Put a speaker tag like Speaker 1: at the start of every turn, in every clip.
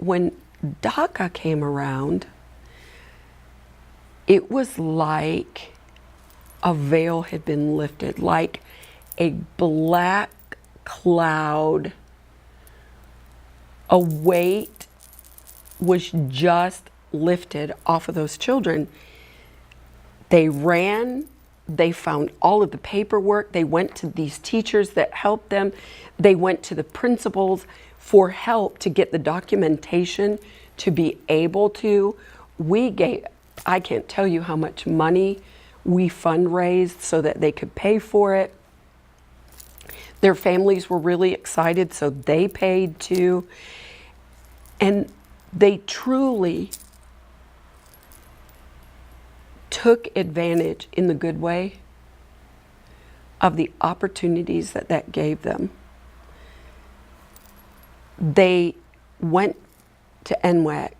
Speaker 1: when DACA came around, it was like a veil had been lifted, like a black cloud, a weight was just lifted off of those children. They ran, they found all of the paperwork, they went to these teachers that helped them, they went to the principals for help to get the documentation to be able to. I can't tell you how much money we fundraised so that they could pay for it. Their families were really excited, so they paid too. And they truly took advantage, in the good way, of the opportunities that that gave them. They went to NWAC.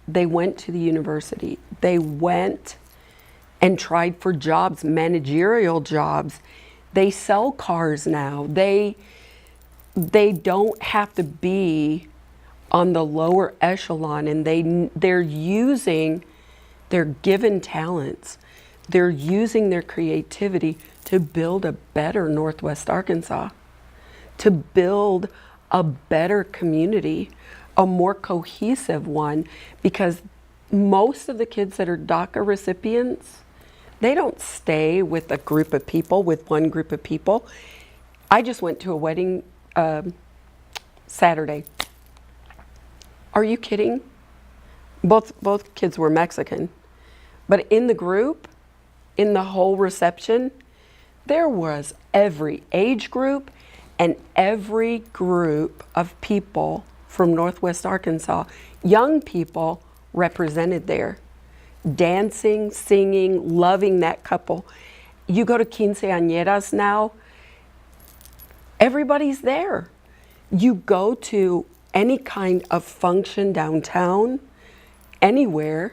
Speaker 1: They went to the university. They went and tried for jobs, managerial jobs. They sell cars now. They don't have to be on the lower echelon, and they're using their given talents. They're using their creativity to build a better Northwest Arkansas, to build a better community, a more cohesive one, because most of the kids that are DACA recipients, they don't stay with a group of people, with one group of people. I just went to a wedding Saturday. Are you kidding? Both kids were Mexican. But in the group, in the whole reception, there was every age group and every group of people from Northwest Arkansas, young people represented there, dancing, singing, loving that couple. You go to quinceañeras now, everybody's there. You go to any kind of function downtown, anywhere,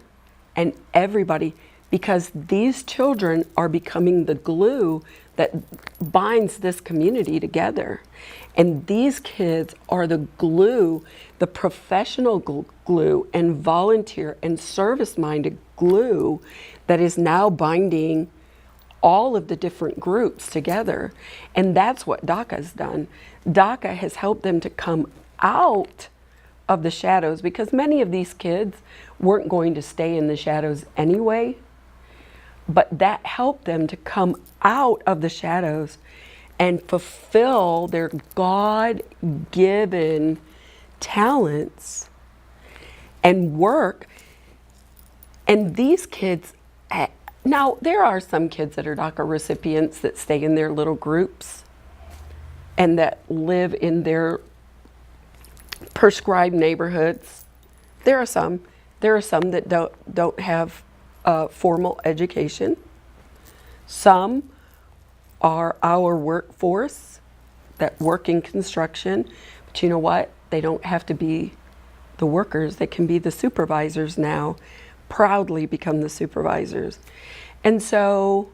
Speaker 1: and everybody, because these children are becoming the glue that binds this community together. And these kids are the glue, the professional glue and volunteer and service-minded glue that is now binding all of the different groups together. And that's what DACA's done. DACA has helped them to come out of the shadows, because many of these kids weren't going to stay in the shadows anyway, but that helped them to come out of the shadows and fulfill their God-given talents and work. And these kids, now there are some kids that are DACA recipients that stay in their little groups and that live in their prescribed neighborhoods. There are some that don't have formal education. Some are our workforce that work in construction, but you know what? They don't have to be the workers. They can be the supervisors now, proudly become the supervisors. And so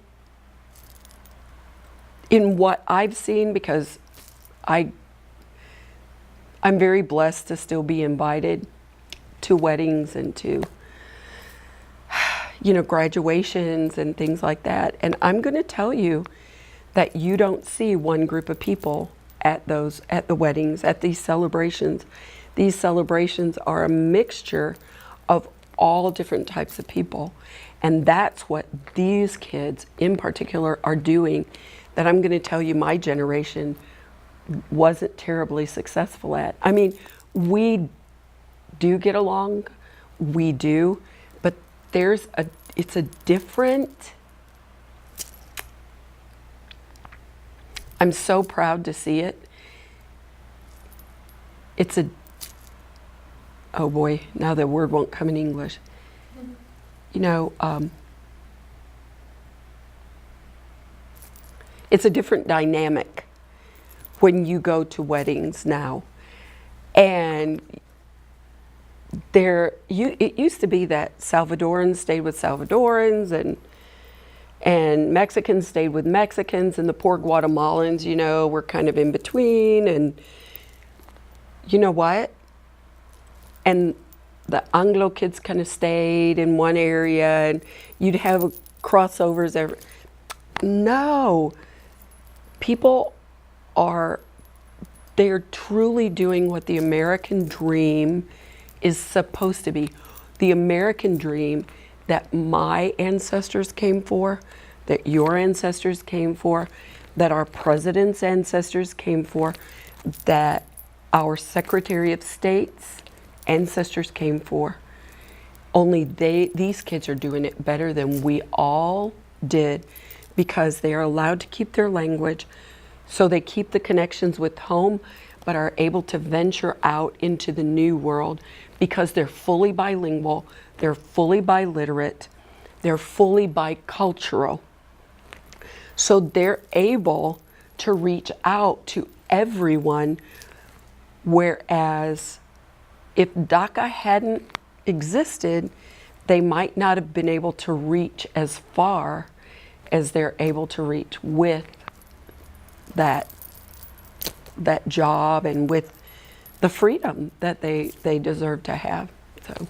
Speaker 1: in what I've seen, because I'm very blessed to still be invited to weddings and to, graduations and things like that. And I'm going to tell you that you don't see one group of people at the weddings, at these celebrations. These celebrations are a mixture of all different types of people. And that's what these kids in particular are doing, that I'm going to tell you my generation wasn't terribly successful at. I mean, we do get along, we do, but it's a different, I'm so proud to see it. Oh boy, now the word won't come in English. It's a different dynamic when you go to weddings now. And it used to be that Salvadorans stayed with Salvadorans and Mexicans stayed with Mexicans, and the poor Guatemalans, were kind of in between. And you know what? and the Anglo kids kind of stayed in one area, and you'd have crossovers every. No, people are, they're truly doing what the American dream is supposed to be. The American dream that my ancestors came for, that your ancestors came for, that our president's ancestors came for, that our Secretary of State's ancestors came for. Only these kids are doing it better than we all did, because they are allowed to keep their language, so they keep the connections with home, but are able to venture out into the new world because they're fully bilingual, they're fully biliterate, they're fully bicultural. So they're able to reach out to everyone, whereas if DACA hadn't existed, they might not have been able to reach as far as they're able to reach with that job and with the freedom that they deserve to have. So.